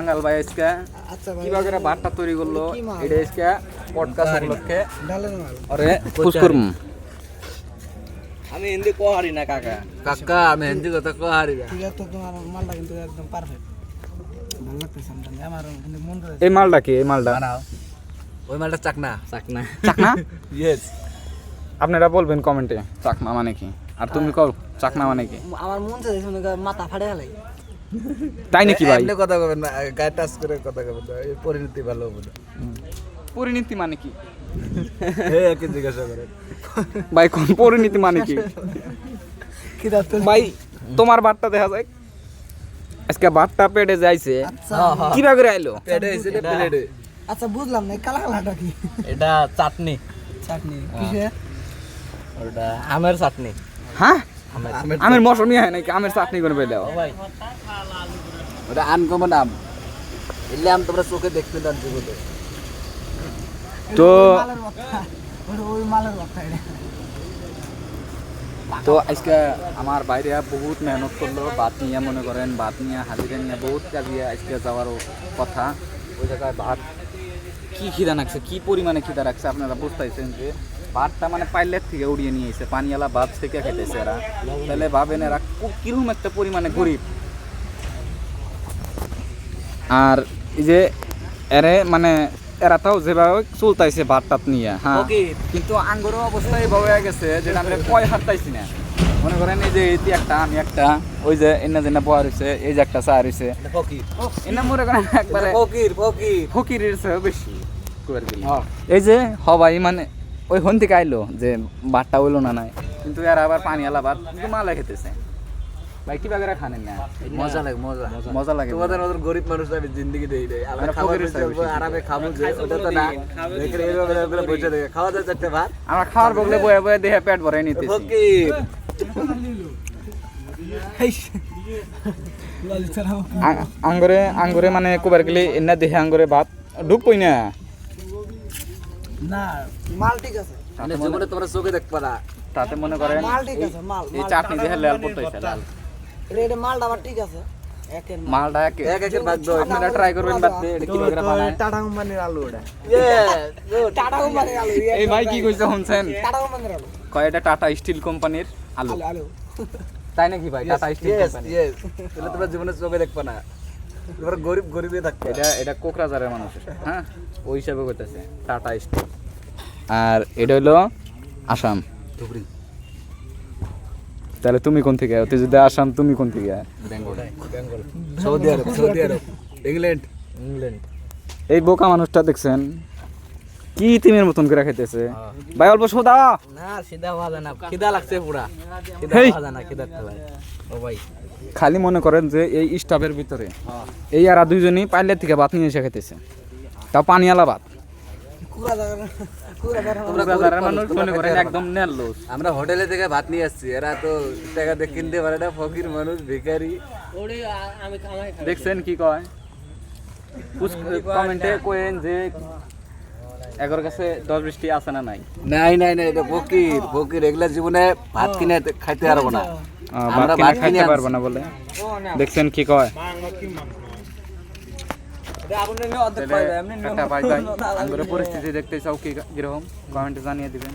বাঙ্গাল ভাই আজকে কিভাবে করে ভাতটা তৈরি করলো এটা আজকে পডকাস্ট উপলক্ষে আরে খুশকুরম আমি হিন্দি কো হারি না কাকা কাকা আমি হিন্দি কথা কো হারি না ঠিক আছে তোমার মালটা কিন্তু একদম পারফেক্ট ভালো লাগতেছে আমার কিন্তু মন ধরে এই মালটা কি এই মালটা ওই মালটা চাকনা চাকনা চাকনা ইয়েস আপনারা বলবেন কমেন্টে চাকনা মানে কি আর তুমি কও চাকনা মানে কি আমার মন চাইছে মাথা ফাড়ে গেলাই তাই নাকি ভাই এমনি কথা কবেন না গায়ে টাচ করে কথা কবেন না এই পরিণতি ভালো হবে না পরিণতি মানে কি এই একই জিজ্ঞাসা করেন ভাই কোন পরিণতি মানে কি কি দাঁত ভাই তোমার বাটটা দেখা যায় আজকে বাটটা পেটে যাইছে হ্যাঁ কিভাবে করে আইলো পেটে হইছে না প্লেটে আচ্ছা বুঝলাম না কালা কালাটা কি এটা চাটনি চাটনি কিসে ওটা আমের চাটনি হ্যাঁ আমের আমের মৌসুমি হয় নাকি আমের চাটনি করে পেলেও ভাই ওটা আনকমন আম এলে আম তোমরা চোখে দেখতে না জীবনে তো মালের কথা ওই মালের কথা এটা তো আজকে আমার বাইরে বহুত মেহনত করলো ভাত নিয়ে মনে করেন ভাত নিয়ে হাজিরা নিয়ে বহুত কাজে আজকে যাওয়ারও কথা ওই জায়গায় ভাত কি খিদা রাখছে কি পরিমাণে খিদা রাখছে আপনারা বুঝতেছেন যে ভাতটা মানে পাইলের থেকে উড়িয়ে নিয়ে এসে পানিওয়ালা ভাত থেকে খেতেছে এরা তাহলে ভাবেন এরা কিরকম একটা পরিমাণে গরিব আর এই যে এরে মানে এরা তাও যেভাবে চলতেছে ভাত টাত নিয়ে হ্যাঁ কিন্তু আঙ্গুরের অবস্থা এইভাবে হয়ে গেছে যেটা আমরা কয় হারতাইছি না মনে করেন এই যে এটি একটা আমি একটা ওই যে এনা যেনা বয়া রয়েছে এই যে একটা চা রয়েছে ফকির এনা মনে করেন একবারে ফকির ফকির ফকিরের চেয়েও বেশি এই যে হবাই মানে ওই হন থেকে আইলো যে ভাতটা হইলো না নাই কিন্তু এরা আবার পানিওয়ালা ভাত কিন্তু মালা খেতেছে ভাই কি বাগেরা খানেন না মজা লাগে মজা মজা লাগে তোমাদের মতন গরিব মানুষ আমি জিন্দেগি দেই নাই আমরা আমরা খাবার ফকিরের বেশি চাই আরামে খাবো যে ওটা তো না দেখে এইভাবে ওগুলো বসে দেখে খাওয়া যায় চারটে ভাত আমরা খাওয়ার বগলে বয়ে বয়ে দেহে পেট ভরে নিতেছি ফকির আঙ্গুরে আঙ্গুরে মানে কোবার গেলে এনা দেহে আঙ্গুরে ভাত ঢুকবই না না মাল ঠিক আছে মানে জীবনে তোমরা চোখে দেখবা না তাতে মনে করেন মাল ঠিক আছে মাল এই চাটনি দেহে লাল পড়তেছে লাল এটা মালটা আবার ঠিক আছে একের মালটা এক একের ভাগ দাও আপনারা ট্রাই করবেন বাদ দিয়ে এটা কি করে বানায় টাটা কোম্পানির আলু এটা ইয়ে টাটা কোম্পানির আলু এই ভাই কি কইছে শুনছেন টাটা কোম্পানির আলু কয় এটা টাটা স্টিল কোম্পানির আলু আলু আলু তাই নাকি ভাই Tata steel yes company yes তাহলে তোমরা জীবনে চোখে দেখবা না তোমরা গরিব গরিবই থাকবে এটা কোকরাঝারের মানুষ হ্যাঁ ওই হিসাবে কইতাছে টাটা স্টিল আর এটা হলো আসাম ধুবড়ি তাহলে তুমি কোন থেকে তুই যদি আসাম তুমি কোন থেকে বেঙ্গল বেঙ্গল সৌদি আরব ইংল্যান্ড ইংল্যান্ড এই বোকা মানুষটা দেখছেন কি তিমের মতন করে খাইতেছে ভাই অল্প সোদা না সিধা ভাজা না খিদা লাগছে পুরা খিদা হেই। ভাজা না খিদা ভাই ও ভাই খালি মনে করেন যে এই স্টাফের ভিতরে এই আর দুইজনই পাইলের থেকে ভাত নিয়ে এসে খাইতেছে তাও পানিওয়ালা ভাত কোকরাঝারের মানুষ মনে করেন একদম নেললোস আমরা হোটেলে থেকে ভাত নিয়ে আসছি এরা তো টাকা দিয়ে কিনতে পারে না ফকির মানুষ ভিখারি দেখছেন কি কয় কমেন্টে কয়েন যে এগোর কাছে 10-20টি আছে না নাই নাই নাই নাই এটা ফকির ফকির এগুলা জীবনে ভাত কিনে খাইতে পারবো না আমরা ভাত ভাত কিনে কিনে খাইতে পারবো না বলে দেখছেন কি কয় একটা ভাই ভাই আমাদের পরিস্থিতি দেখতে চাও কি কিরকম কমেন্টে জানিয়ে দিবেন